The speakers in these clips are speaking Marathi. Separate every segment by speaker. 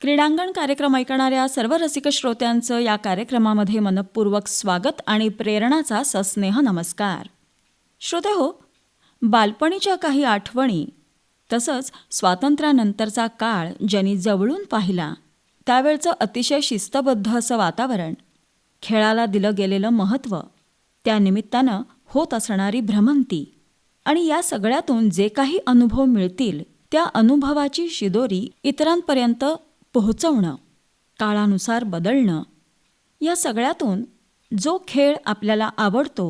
Speaker 1: क्रीडांगण कार्यक्रम ऐकणाऱ्या सर्व रसिक श्रोत्यांचं या कार्यक्रमामध्ये मनपूर्वक स्वागत आणि प्रेरणाचा सस्नेह नमस्कार. श्रोते हो, बालपणीच्या काही आठवणी तसंच स्वातंत्र्यानंतरचा काळ ज्यांनी जवळून पाहिला त्यावेळचं अतिशय शिस्तबद्ध असं वातावरण, खेळाला दिलं गेलेलं महत्त्व, त्यानिमित्तानं होत असणारी भ्रमंती आणि या सगळ्यातून जे काही अनुभव मिळतील त्या अनुभवाची शिदोरी इतरांपर्यंत पोहोचवणं, काळानुसार बदलणं, या सगळ्यातून जो खेळ आपल्याला आवडतो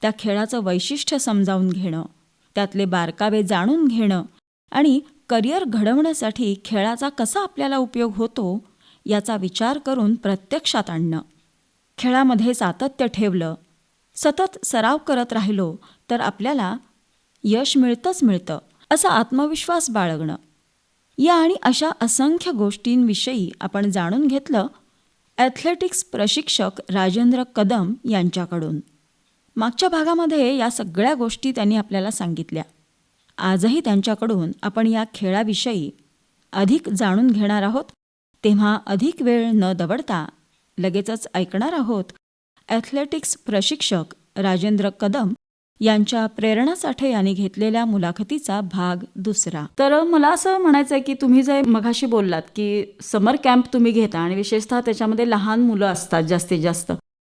Speaker 1: त्या खेळाचं वैशिष्ट्य समजावून घेणं, त्यातले बारकावे जाणून घेणं आणि करिअर घडवण्यासाठी खेळाचा कसा आपल्याला उपयोग होतो याचा विचार करून प्रत्यक्षात आणणं. खेळामध्ये सातत्य ठेवलं, सतत सराव करत राहिलो तर आपल्याला यश मिळतं असा आत्मविश्वास बाळगणं, या आणि अशा असंख्य गोष्टींविषयी आपण जाणून घेतलं ॲथलेटिक्स प्रशिक्षक राजेंद्र कदम यांच्याकडून. मागच्या भागामध्ये या सगळ्या गोष्टी त्यांनी आपल्याला सांगितल्या. आजही त्यांच्याकडून आपण या खेळाविषयी अधिक जाणून घेणार आहोत. तेव्हा अधिक वेळ न दवडता लगेचच ऐकणार आहोत ॲथलेटिक्स प्रशिक्षक राजेंद्र कदम यांच्या प्रेरणा साठे यांनी घेतलेल्या मुलाखतीचा भाग दुसरा. तर मला असं म्हणायचं आहे की तुम्ही जे मघाशी बोललात की समर कॅम्प तुम्ही घेता आणि विशेषतः त्याच्यामध्ये लहान मुलं असतात जास्तीत जास्त.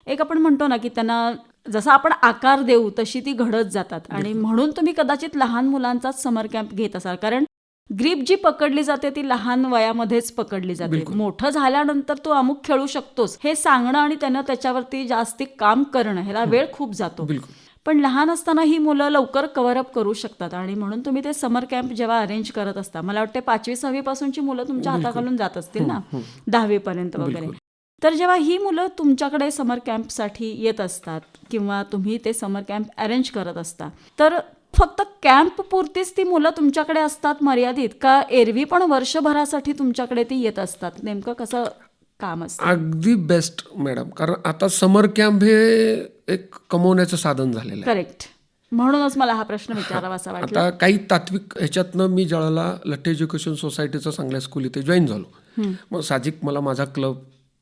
Speaker 1: एक आपण म्हणतो ना की त्यांना जसा आपण आकार देऊ तशी ती घडत जातात आणि म्हणून तुम्ही कदाचित लहान मुलांचाच समर कॅम्प घेत असाल, कारण ग्रीप जी पकडली जाते ती लहान वयामध्येच पकडली जाते. मोठं झाल्यानंतर तू अमुक खेळू शकतोस हे सांगणं आणि त्यानं त्याच्यावरती जास्ती काम करणं ह्याला वेळ खूप जातो. पण लहान असताना ही मुलं लवकर कव्हरअप करू शकतात आणि म्हणून तुम्ही ते समर कॅम्प जेव्हा अरेंज करत असता, मला वाटते 5वी-6वी पासूनची मुलं तुमच्या हाताखालून जात असतील ना, 10वी पर्यंत वगैरे. तर जेव्हा ही मुलं तुमच्याकडे समर कॅम्पसाठी येत असतात किंवा तुम्ही ते समर कॅम्प अरेंज करत असता, तर फक्त कॅम्प पुरतीच ती मुलं तुमच्याकडे असतात मर्यादित, का एरवी पण वर्षभरासाठी तुमच्याकडे ती येत असतात? नेमकं कसं काम असतं?
Speaker 2: अगदी बेस्ट मॅडम, कारण आता समर कॅम्प हे एक कमवण्याचं साधन झालेलं आहे.
Speaker 1: करेक्ट. म्हणूनच मला हा प्रश्न विचारावासा वाटला.
Speaker 2: आता काही तात्विक ह्याच्यातनं मी ज्यावेळेला लठ्ठे एज्युकेशन सोसायटीचं चांगल्या स्कूल इथे जॉईन झालो, मग साहजिक मला माझा क्लब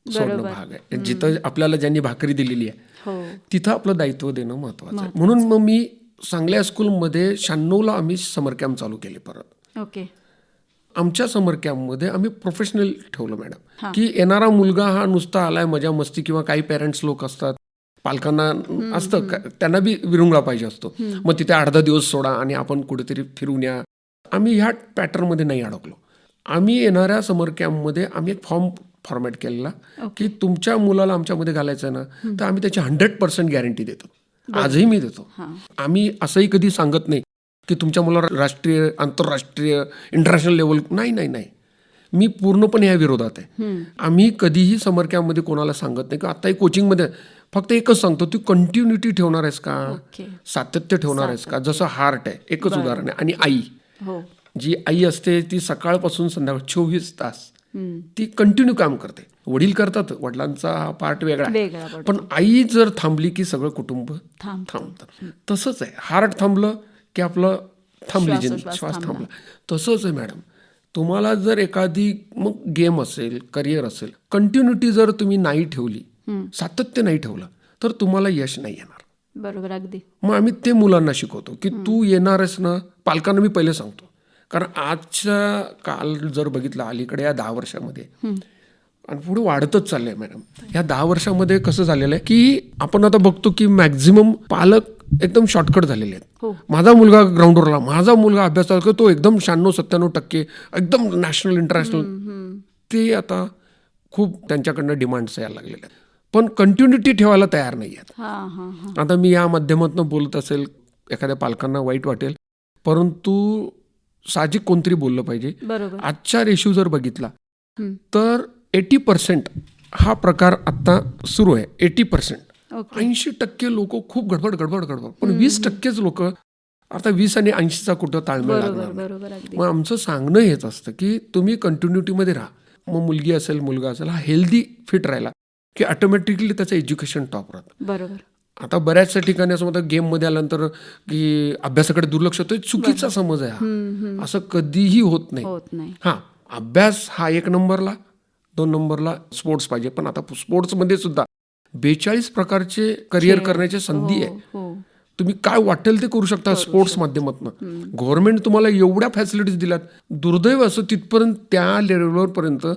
Speaker 2: सोडणं भाग आहे. जिथं आपल्याला ज्यांनी भाकरी दिलेली आहे तिथं आपलं दायित्व देणं महत्वाचं आहे. म्हणून मग मी चांगल्या स्कूलमध्ये 96ला आम्ही समर कॅम्प चालू केले परत.
Speaker 1: ओके.
Speaker 2: आमच्या समर कॅम्पमध्ये आम्ही प्रोफेशनल ठेवलं मॅडम, की येणारा मुलगा हा नुसता आलाय मजा मस्ती, किंवा काही पेरेंट्स लोक असतात, पालकांना असतं त्यांना बी विरंगुळा पाहिजे असतो, मग तिथे 8-10 दिवस सोडा आणि आपण कुठेतरी फिरून या. आम्ही ह्या पॅटर्नमध्ये नाही अडकलो. आम्ही येणाऱ्या समर कॅम्पमध्ये आम्ही एक फॉर्मॅट केलेला की तुमच्या मुलाला आमच्यामध्ये घालायचं ना, तर आम्ही त्याची 100% गॅरंटी देतो. आजही मी देतो. आम्ही असंही कधी सांगत नाही की तुमच्या मुलाला राष्ट्रीय, आंतरराष्ट्रीय, इंटरनॅशनल लेवल, नाही. मी पूर्णपणे या विरोधात आहे. आम्ही कधीही समर कॅम्पमध्ये कोणाला सांगत नाही की आताही कोचिंगमध्ये फक्त एकच सांगतो, तू कंटिन्युटी ठेवणार आहेस का, सातत्य ठेवणार आहेस का. जसं हार्ट आहे, एकच उदाहरण आहे. आणि आई, जी आई असते ती सकाळपासून संध्याकाळ 24 तास ती कंटिन्यू काम करते. वडील करतात, वडिलांचा पार्ट वेगळा, पण आई जर थांबली की सगळं कुटुंब थांबतं. तसंच आहे, हार्ट थांबलं की आपलं थांबली श्वास थांबला. तसंच आहे मॅडम, तुम्हाला जर एखादी मग गेम असेल, करिअर असेल, कंटिन्युटी जर तुम्ही नाही ठेवली, सातत्य नाही ठेवलं, तर तुम्हाला यश नाही येणार.
Speaker 1: बरोबर, अगदी.
Speaker 2: मग आम्ही ते मुलांना शिकवतो की तू येणारच ना. पालकांना मी पहिले सांगतो, कारण आजचा काल जर बघितला अलीकडे या 10 वर्षामध्ये आणि पुढे वाढतच चाललंय मॅडम. या 10 वर्षामध्ये कसं झालेलं आहे की आपण आता बघतो की मॅक्झिमम पालक एकदम शॉर्टकट झालेले आहेत. माझा मुलगा ग्राउंडवरला, माझा मुलगा अभ्यास करतो, तो एकदम 96-97% एकदम नॅशनल इंटरनॅशनल. ते आता खूप त्यांच्याकडनं डिमांड्स यायला लागलेल्या आहेत, पण कंटिन्युटी ठेवायला तयार नाही आहेत. आता मी या माध्यमातून बोलत असेल, एखाद्या पालकांना वाईट वाटेल, परंतु साहजिक कोणतरी बोललं पाहिजे. आजच्या रेशो जर बघितला तर 80% हा प्रकार आता सुरू आहे. 80% लोक खूप गडबड, पण 20%च लोक आता 20 आणि 80चा कुठं ताळमेळ लागणार. मग आमचं सांगणं हेच असतं की तुम्ही कंटिन्युटीमध्ये राहा. मग मुलगी असेल, मुलगा असेल, हा हेल्दी फिट राहिला की ऑटोमॅटिकली त्याचं एज्युकेशन टॉप राहतं.
Speaker 1: बरोबर.
Speaker 2: आता बऱ्याचशा ठिकाणी असं म्हणतात गेममध्ये आल्यानंतर की अभ्यासाकडे दुर्लक्ष होतं, चुकीचा समज आहे हा. असं कधीही होत नाही. हां, अभ्यास हा 1 नंबरला, 2 नंबरला स्पोर्ट्स पाहिजे. पण आता स्पोर्ट्समध्ये सुद्धा 42 प्रकारचे करिअर करण्याची संधी आहे.
Speaker 1: हो.
Speaker 2: तुम्ही काय वाटेल ते करू शकता स्पोर्ट्स माध्यमातून. गव्हर्नमेंट तुम्हाला एवढ्या फॅसिलिटीज दिल्यात. दुर्दैव असं तिथपर्यंत त्या लेवलपर्यंत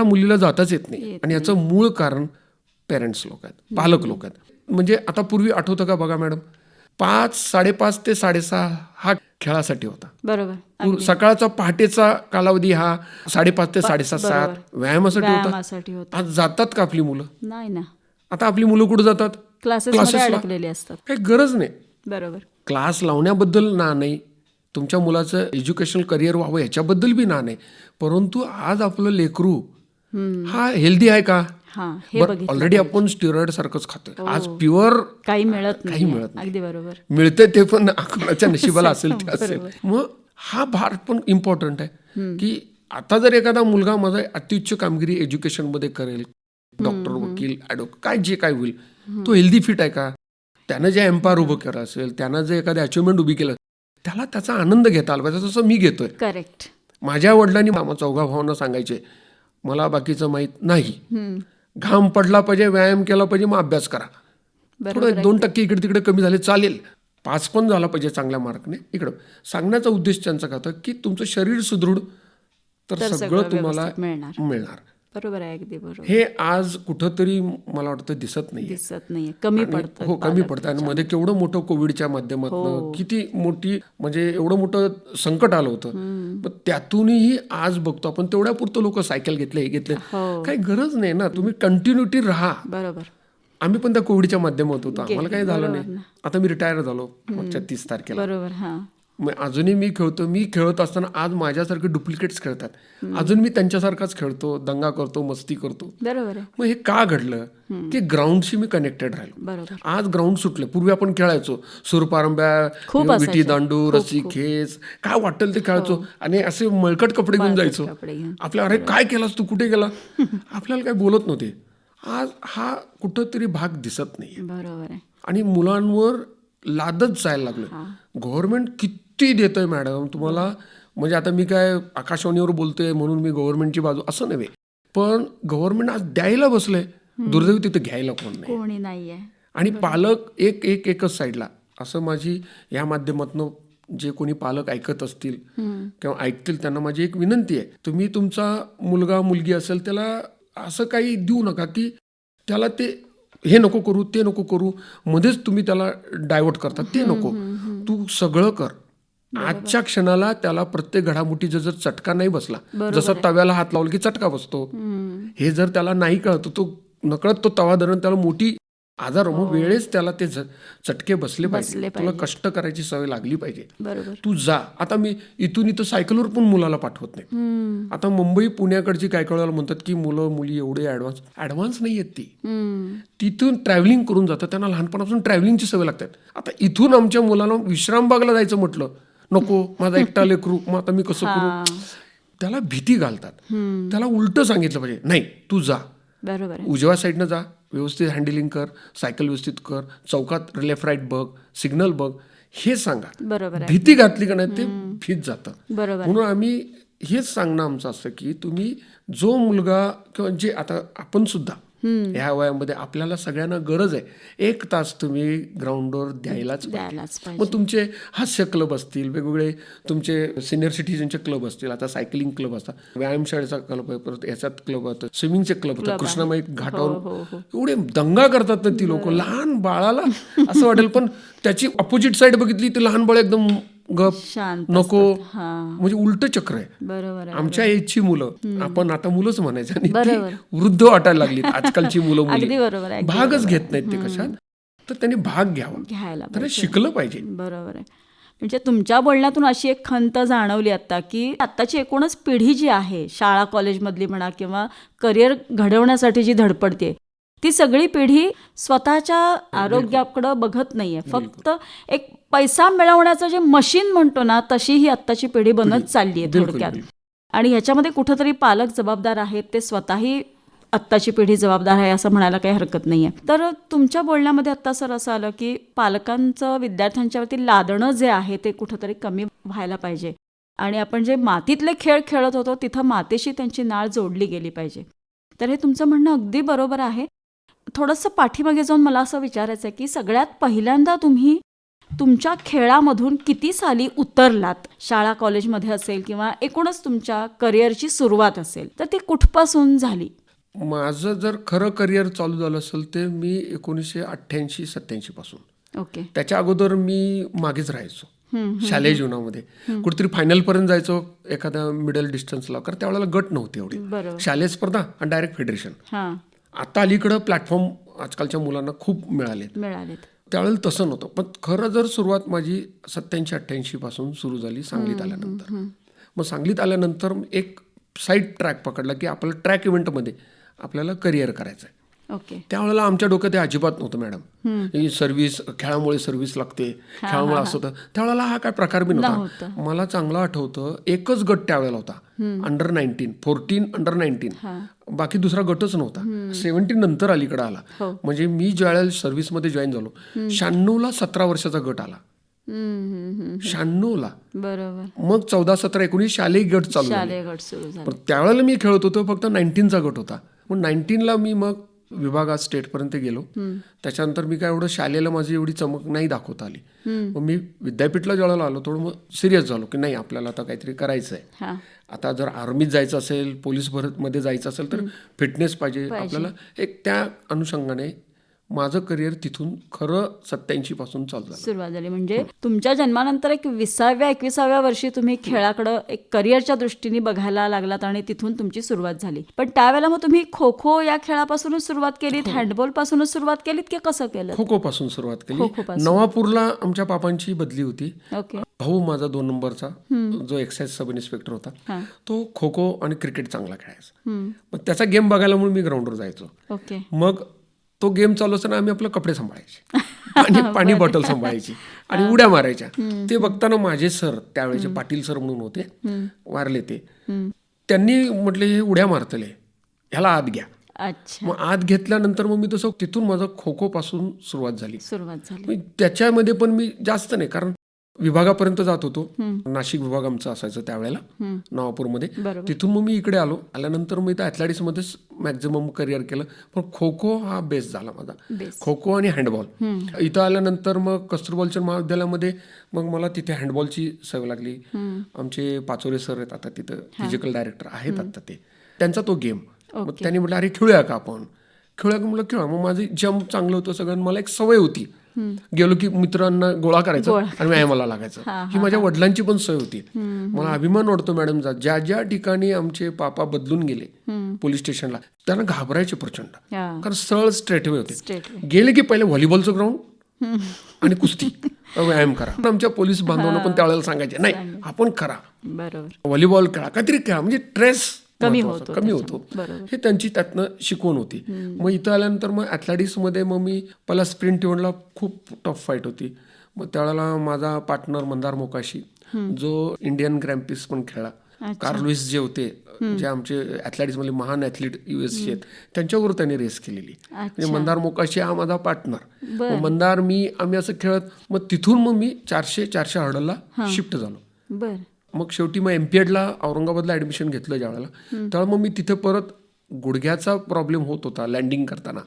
Speaker 2: मुलीला जाताच येत नाही. आणि याचं मूळ कारण पेरेंट्स लोक आहेत, पालक लोक आहेत. म्हणजे आता पूर्वी आठवतं का बघा मॅडम, 5:30 ते 6:30 हा खेळासाठी होता.
Speaker 1: बरोबर.
Speaker 2: सकाळचा पहाटेचा कालावधी हा 5:30 ते 7:30 व्यायामासाठी होता. आज जातात का आपली मुलं?
Speaker 1: नाही ना.
Speaker 2: आता आपली मुलं कुठे जातात?
Speaker 1: क्लासेसला अडकलेले असतात.
Speaker 2: काही गरज नाही.
Speaker 1: बरोबर.
Speaker 2: क्लास लावण्याबद्दल ना नाही, तुमच्या मुलाचं एज्युकेशनल करिअर व्हावं याच्याबद्दल बी ना नाही, परंतु आज आपलं लेकरू हा हेल्दी आहे का? ऑलरेडी आपण स्टिरॉइड सारखंच खातोय. आज प्युअर
Speaker 1: काही मिळत नाही.
Speaker 2: अगदी बरोबर. मिळतंय ते पण कोणाच्या नशिबाला असेल ते असेल. मग हा भार पण इम्पॉर्टंट आहे की आता जर एखादा मुलगा माझा अत्युच्च कामगिरी एज्युकेशनमध्ये करेल, डॉक्टर, वकील, ॲडव्होकेट, काय जे काय होईल, तो हेल्दी फिट आहे का? त्यानं जे एम्पायर उभं केलं असेल, त्यानं जे एखादी अचिव्हमेंट उभी केलं, त्याला त्याचा आनंद घेता आला पाहिजे. जसं मी घेतोय.
Speaker 1: करेक्ट. माझ्या
Speaker 2: माझ्या वडिलांनी चौघा भावांना सांगायचे, मला बाकीचं माहीत नाही, घाम पडला पाहिजे, व्यायाम केला पाहिजे, मग अभ्यास करा. थोडं 2% इकडे तिकडे कमी झाले चालेल, 5 पण झाला पाहिजे चांगल्या मार्कने. इकडं सांगण्याचा उद्देश त्यांचा काय होता की तुमचं शरीर सुदृढ तर सगळं तुम्हाला मिळणार.
Speaker 1: बरोबर आहे. अगदी बरोबर.
Speaker 2: हे आज कुठंतरी मला वाटतं दिसत नाही.
Speaker 1: कमी पडतं.
Speaker 2: हो, कमी पडतं. आणि मध्ये केवढं मोठं कोविडच्या माध्यमातून किती मोठी म्हणजे एवढं मोठं संकट आलं होतं. पण त्यातूनही आज बघतो आपण तेवढ्या पुरतं लोक सायकल घेतले, हे घेतले. काही गरज नाही ना. तुम्ही कंटिन्युटी राहा.
Speaker 1: बरोबर.
Speaker 2: आम्ही पण त्या कोविडच्या माध्यमात होतो, आम्हाला काही झालं नाही. आता मी रिटायर झालो मागच्या 30 तारखेला.
Speaker 1: बरोबर.
Speaker 2: मग अजूनही मी खेळतो. मी खेळत असताना आज माझ्यासारखे डुप्लिकेट्स खेळतात. अजून मी त्यांच्यासारखाच खेळतो, दंगा करतो, मस्ती करतो.
Speaker 1: बरोबर.
Speaker 2: मग हे का घडलं की ग्राउंडशी मी कनेक्टेड राहिलो. आज ग्राउंड सुटले. पूर्वी आपण खेळायचो सुरपारंब्या, विटी दांडू, रस्सी खेच, काय वाटेल ते खेळायचो आणि असे मळकट कपडे घेऊन जायचो. आपल्या अरे काय केलास तू, कुठे गेला, आपल्याला काय बोलत नव्हते. आज हा कुठंतरी भाग दिसत नाही.
Speaker 1: बरोबर.
Speaker 2: आणि मुलांवर लादच जायला लागलं. गव्हर्नमेंट किती देतंय मॅडम तुम्हाला. म्हणजे आता मी काय आकाशवाणीवर बोलतोय म्हणून मी गव्हर्नमेंटची बाजू असं नव्हे, पण गव्हर्नमेंट आज द्यायला बसलंय, दुर्दैवी तिथे घ्यायला कोणी नाहीये. आणि पालक एकच साईडला. असं माझी या माध्यमातून जे कोणी पालक ऐकत असतील किंवा ऐकतील त्यांना माझी एक विनंती आहे, तुम्ही तुमचा मुलगा मुलगी असेल त्याला असं काही देऊ नका की त्याला ते हे नको करू, ते नको करू, मध्येच तुम्ही त्याला डायव्हर्ट करता. ते नको. तू सगळं कर. आजच्या क्षणाला त्याला प्रत्येक घडामोडीचा जर चटका नाही बसला, जसं तव्याला हात लावला की चटका बसतो, हे जर त्याला नाही कळत, तो नकळत तो तवा धरून त्याला मोठी आजार, मग वेळेस त्याला ते चटके बसले पाहिजे. तुला कष्ट करायची सवय लागली पाहिजे. तू जा. आता मी इथून इथं सायकलवर पण मुलाला पाठवत नाही. आता मुंबई पुण्याकडची काय कळायला म्हणतात की मुलं मुली एवढे ऍडव्हान्स नाही आहेत. तिथून ट्रॅव्हलिंग करून जातात. त्यांना लहानपणापासून ट्रॅव्हलिंगची सवय लागतात. आता इथून आमच्या मुलाला विश्रामबागला जायचं म्हटलं, नको माझा एकटा लेकरू, मग आता मी कसं करू. त्याला भीती घालतात. त्याला उलट सांगितलं पाहिजे, नाही तू जा,
Speaker 1: बरोबर,
Speaker 2: उजव्या साईडनं जा, व्यवस्थित हँडलिंग कर, सायकल व्यवस्थित कर, चौकात लेफ्ट राईट बघ, सिग्नल बघ, हे सांगा.
Speaker 1: बरोबर.
Speaker 2: भीती घातली का नाही ते भीत जातं.
Speaker 1: बरोबर.
Speaker 2: म्हणून आम्ही हेच सांगणं आमचं असतं की तुम्ही जो मुलगा किंवा जे आता आपण सुद्धा ह्या वयामध्ये आपल्याला सगळ्यांना गरज आहे, 1 तास तुम्ही ग्राउंडवर द्यायलाच पाहिजे. मग तुमचे हास्य क्लब असतील, वेगवेगळे तुमचे सिनियर सिटीजनचे क्लब असतील, आता सायकलिंग क्लब असतात, व्यायामशाळेचा क्लब आहे, परत याच्यात क्लब होतं, स्विमिंगचे क्लब होतात, कृष्णामाई घाटावर एवढे दंगा करतात ना ती लोक. लहान बाळाला असं वाटेल, पण त्याची अपोजिट साईड बघितली तर लहान बाळ एकदम गप, नको, म्हणजे उलट चक्र आहे.
Speaker 1: बरोबर.
Speaker 2: आमच्या एजची मुलं, आपण आता मुलंच म्हणायचं, आणि ती वृद्ध वाटायला लागली आजकालची मुलं मुली. भागच घेत नाहीत ते कशात. तर त्यांनी भाग घ्यायला शिकलं पाहिजे.
Speaker 1: बरोबर आहे. म्हणजे तुमच्या बोलण्यातून अशी एक खंत जाणवली आता की आत्ताची एकूणच पिढी जी आहे, शाळा कॉलेजमधली म्हणा किंवा करिअर घडवण्यासाठी जी धडपडते, ती सगळी पिढी स्वतःच्या आरोग्याकडे बघत नाहीये. फक्त एक पैसा मिळवण्याचं जे मशीन म्हणतो ना, तशी ही आत्ताची पिढी बनत चालली आहे थोडक्यात. आणि ह्याच्यामध्ये कुठंतरी पालक जबाबदार आहेत, ते स्वतःही आत्ताची पिढी जबाबदार आहे असं म्हणायला काही हरकत नाहीये. तर तुमच्या बोलण्यामध्ये आत्ता सर असं आलं की पालकांचं विद्यार्थ्यांच्यावरती लादणं जे आहे ते कुठंतरी कमी व्हायला पाहिजे. आणि आपण जे मातीतले खेळ खेळत होतो तिथं मातीशी त्यांची नाळ जोडली गेली पाहिजे. तर हे तुमचं म्हणणं अगदी बरोबर आहे. थोडंसं पाठीमागे जाऊन मला असं विचारायचं आहे की सगळ्यात पहिल्यांदा तुम्ही तुमच्या खेळामधून किती साली उतरलात? शाळा कॉलेजमध्ये असेल किंवा एकूणच तुमच्या करिअरची सुरुवात असेल तर ती कुठपासून झाली?
Speaker 2: माझं जर खरं करिअर चालू झालं असेल ते मी 1988-87 पासून.
Speaker 1: ओके.
Speaker 2: त्याच्या अगोदर मी मागेच राहायचो शालेय जीवनामध्ये. कुठेतरी फायनलपर्यंत जायचो एखाद्या मिडल डिस्टन्सला, कारण त्यावेळेला गट नव्हते एवढे.
Speaker 1: बरोबर.
Speaker 2: शालेय स्पर्धा आणि डायरेक्ट फेडरेशन.
Speaker 1: हां.
Speaker 2: आता अलीकडं प्लॅटफॉर्म आजकालच्या मुलांना खूप मिळालेत. त्यावेळेला तसं नव्हतं. पण खरं जर सुरुवात माझी 87-88 पासून सुरू झाली सांगलीत आल्यानंतर. मग सांगलीत आल्यानंतर एक साईड ट्रॅक पकडला की आपल्याला ट्रॅक इव्हेंटमध्ये आपल्याला करिअर करायचं आहे.
Speaker 1: ओके.
Speaker 2: त्यावेळेला आमच्या डोक्यात ते अजिबात नव्हतं मॅडम. ही सर्व्हिस, खेळामुळे सर्व्हिस लागते, खेळामुळे असं होतं. त्यावेळेला हा काय प्रकार बी नव्हता. मला चांगलं आठवतं एकच गट त्यावेळेला होता, अंडर 19, 14 अंडर 19. बाकी दुसरा गटच नव्हता. 17 नंतर अलीकडे आला. म्हणजे मी ज्यावेळेला सर्व्हिसमध्ये जॉईन झालो 96ला 17 वर्षाचा गट आला. 96ला.
Speaker 1: बरोबर.
Speaker 2: मग 14, 17, 19 शालेय गट चालू झाले. पण त्यावेळेला मी खेळत होतो फक्त 19चा गट होता. मग 19ला मी मग विभागात स्टेटपर्यंत गेलो. त्याच्यानंतर मी काय एवढं शालेयला माझी एवढी चमक नाही दाखवता आली. मग मी विद्यापीठला ज्यावेळेला आलो थोडं मग सिरियस झालो की नाही आपल्याला आता काहीतरी करायचं आहे. आता जर आर्मीत जायचं असेल, पोलीस भरतीमध्ये जायचं असेल तर फिटनेस पाहिजे आपल्याला. एक त्या अनुषंगाने माझं करिअर तिथून खरं 87 पासून चालू झालं.
Speaker 1: सुरुवात झाली. म्हणजे तुमच्या जन्मानंतर एक 20व्या-21व्या वर्षी तुम्ही खेळाकडं एक करिअरच्या दृष्टीने बघायला लागलात आणि तिथून तुमची सुरुवात झाली. पण त्यावेळेला मग तुम्ही खो खो या खेळापासूनच सुरुवात केलीत, हँडबॉल पासूनच सुरुवात केलीत की कसं केलं?
Speaker 2: खो खो पासून सुरुवात केली. नवापूरला आमच्या पापांची बदली होती.
Speaker 1: ओके.
Speaker 2: भाऊ माझा 2 नंबरचा जो एक्साईज सब इन्स्पेक्टर होता तो खो खो आणि क्रिकेट चांगला खेळायचा. मग त्याचा गेम बघायला म्हणून मी ग्राउंडवर जायचो.
Speaker 1: ओके.
Speaker 2: मग तो गेम चालू असताना आम्ही आपले कपडे सांभाळायचे, पाणी बॉटल सांभाळायची आणि उड्या मारायच्या. ते बघताना माझे सर त्यावेळेचे पाटील सर म्हणून होते, वारले ते, त्यांनी म्हटले हे उड्या मारतले, ह्याला आत घ्या. मग आत घेतल्यानंतर मग मी तसं तिथून माझं खो खो पासून सुरुवात झाली. त्याच्यामध्ये पण मी जास्त नाही, कारण विभागापर्यंत जात होतो. नाशिक विभाग आमचा असायचं त्यावेळेला नवापूरमध्ये. तिथून मग मी इकडे आल्यानंतर मी त्या ॲथलेटिक्समध्येच मॅक्झिमम करिअर केलं. पण खो खो हा बेस झाला माझा, खो खो आणि हँडबॉल. इथं आल्यानंतर मग कस्तुरबालचंद महाविद्यालयामध्ये मग मला तिथे हँडबॉलची सवय लागली. आमचे पाचोरे सर आहेत आता तिथं, फिजिकल डायरेक्टर आहेत आता ते. त्यांचा तो गेम मग त्यांनी म्हटलं अरे खेळूया का आपण, म्हटलं खेळा. मग माझी जम्प चांगलं होतं सगळ्यांना, मला एक सवय होती. गेलो की मित्रांना गोळा करायचा आणि व्यायामाला लागायचं. ही माझ्या वडिलांची पण सवय होती. मला अभिमान वाटतो मॅडमचा, ज्या ज्या ठिकाणी आमचे पापा बदलून गेले पोलीस स्टेशनला त्यांना घाबरायचे प्रचंड, कारण स्थळ स्ट्रेटवे होते. गेले की पहिले व्हॉलीबॉलचं ग्राउंड आणि कुस्ती व्यायाम करा. आमच्या पोलीस बांधवांना पण त्यावेळेला सांगायचे नाही आपण करा, व्हॉलीबॉल खेळा, काहीतरी खेळा, म्हणजे स्ट्रेस कमी होतो. हे त्यांची त्यातनं शिकवण होती. मग इथं आल्यानंतर मग ॲथलेटिक्समध्ये मग मी पहिला स्प्रिंट इव्हेंटला खूप टफ फाईट होती. मग त्यावेळेला माझा पार्टनर मंदार मोकाशी जो इंडियन ग्रँप्रिक्स पण खेळला, कार्ल लुईस जे होते जे आमचे ॲथलेटिक्समधले महान ॲथलीट US आहेत त्यांच्यावर त्यांनी रेस केलेली. म्हणजे मंदार मोकाशी हा माझा पार्टनर. मंदार आम्ही असं खेळत मग तिथून मग मी 400 हर्डलला शिफ्ट झालो. मग शेवटी मग MP.EDला औरंगाबादला ॲडमिशन घेतलं ज्यावेळेला, त्यावेळेला मग मी तिथे परत गुडघ्याचा प्रॉब्लेम होत होता लँडिंग करताना.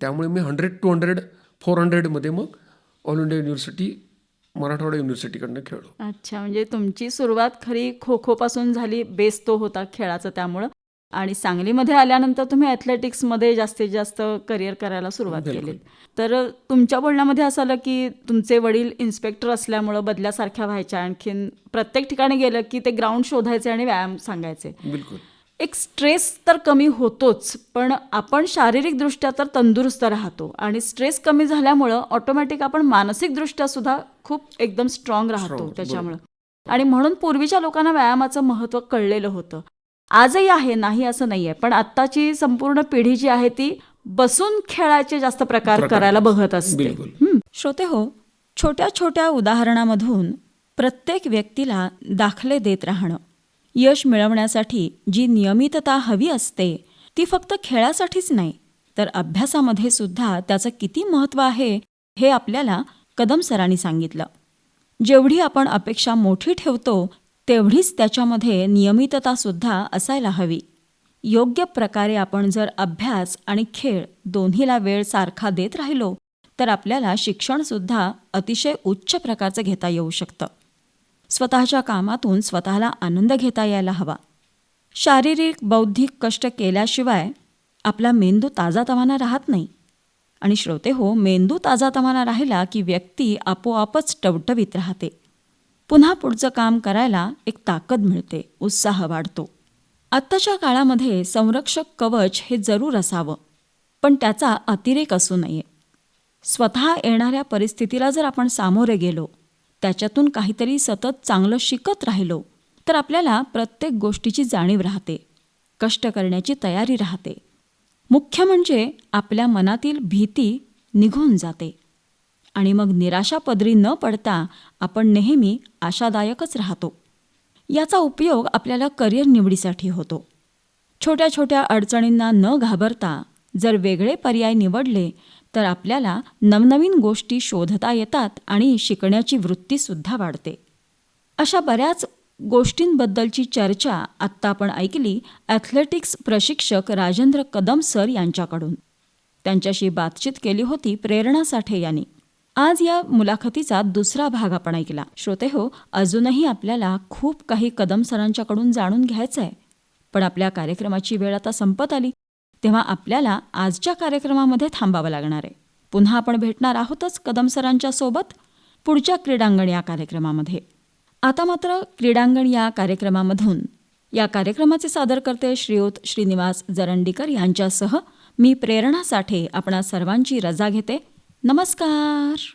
Speaker 2: त्यामुळे मी 100, 200, 400 मध्ये मग ऑल इंडिया युनिव्हर्सिटी, मराठवाडा युनिव्हर्सिटीकडनं खेळलो.
Speaker 1: अच्छा, म्हणजे तुमची सुरुवात खरी खो खो पासून झाली, बेस तो होता खेळाचा त्यामुळं. आणि सांगलीमध्ये आल्यानंतर तुम्ही ॲथलेटिक्समध्ये जास्तीत जास्त करिअर करायला सुरुवात केली. तर तुमच्या बोलण्यामध्ये असं आलं की तुमचे वडील इन्स्पेक्टर असल्यामुळं बदल्यासारख्या व्हायच्या, आणखीन प्रत्येक ठिकाणी गेलं की ते ग्राउंड शोधायचे आणि व्यायाम सांगायचे.
Speaker 2: बिलकुल.
Speaker 1: एक स्ट्रेस तर कमी होतोच, पण आपण शारीरिकदृष्ट्या तर तंदुरुस्त राहतो आणि स्ट्रेस कमी झाल्यामुळं ऑटोमॅटिक आपण मानसिकदृष्ट्या सुद्धा खूप एकदम स्ट्रॉंग राहतो त्याच्यामुळं. आणि म्हणून पूर्वीच्या लोकांना व्यायामाचं महत्त्व कळलेलं होतं. आजही आहे, नाही असं नाही आहे, पण आत्ताची संपूर्ण पिढी जी आहे ती बसून खेळायचे जास्त प्रकार करायला बघत असते. श्रोते हो, छोट्या छोट्या उदाहरणामधून प्रत्येक व्यक्तीला दाखले देत राहणं. यश मिळवण्यासाठी जी नियमितता हवी असते ती फक्त खेळासाठीच नाही तर अभ्यासामध्ये सुद्धा त्याचं किती महत्त्व आहे हे आपल्याला कदम सरांनी सांगितलं. जेवढी आपण अपेक्षा मोठी ठेवतो तेवढीच त्याच्यामध्ये नियमिततासुद्धा असायला हवी. योग्य प्रकारे आपण जर अभ्यास आणि खेळ दोन्हीला वेळ सारखा देत राहिलो तर आपल्याला शिक्षणसुद्धा अतिशय उच्च प्रकारचं घेता येऊ शकतं. स्वतःच्या कामातून स्वतःला आनंद घेता यायला हवा. शारीरिक बौद्धिक कष्ट केल्याशिवाय आपला मेंदू ताजातवाना राहत नाही. आणि श्रोते हो, मेंदू ताजातवाना राहिला की व्यक्ती आपोआपच टवटवीत राहते. पुन्हा पुढचं काम करायला एक ताकद मिळते, उत्साह वाढतो. आत्ताच्या काळामध्ये संरक्षक कवच हे जरूर असावं, पण त्याचा अतिरेक असू नये. स्वतः येणाऱ्या परिस्थितीला जर आपण सामोरे गेलो, त्याच्यातून काहीतरी सतत चांगलं शिकत राहिलो तर आपल्याला प्रत्येक गोष्टीची जाणीव राहते, कष्ट करण्याची तयारी राहते. मुख्य म्हणजे आपल्या मनातील भीती निघून जाते आणि मग निराशा पदरी न पडता आपण नेहमी आशादायकच राहतो. याचा उपयोग आपल्याला करिअर निवडीसाठी होतो. छोट्या छोट्या अडचणींना न घाबरता जर वेगळे पर्याय निवडले तर आपल्याला नवनवीन गोष्टी शोधता येतात आणि शिकण्याची वृत्तीसुद्धा वाढते. अशा बऱ्याच गोष्टींबद्दलची चर्चा आत्ता आपण ऐकली ॲथलेटिक्स प्रशिक्षक राजेंद्र कदम सर यांच्याकडून. त्यांच्याशी बातचीत केली होती प्रेरणा साठे यांनी. आज या मुलाखतीचा दुसरा भाग आपण ऐकला. श्रोते हो, अजूनही आपल्याला खूप काही कदम सरांच्याकडून जाणून घ्यायचं आहे, पण आपल्या कार्यक्रमाची वेळ आता संपत आली, तेव्हा आपल्याला आजच्या कार्यक्रमामध्ये थांबावं लागणार आहे. पुन्हा आपण भेटणार आहोतच कदम सरांच्या सोबत पुढच्या क्रीडांगण या कार्यक्रमामध्ये. आता मात्र क्रीडांगण या कार्यक्रमामधून या कार्यक्रमाचे सादरकर्ते श्रीयुत श्रीनिवास जरंडीकर यांच्यासह मी प्रेरणा साठे आपणा सर्वांची रजा घेते. नमस्कार.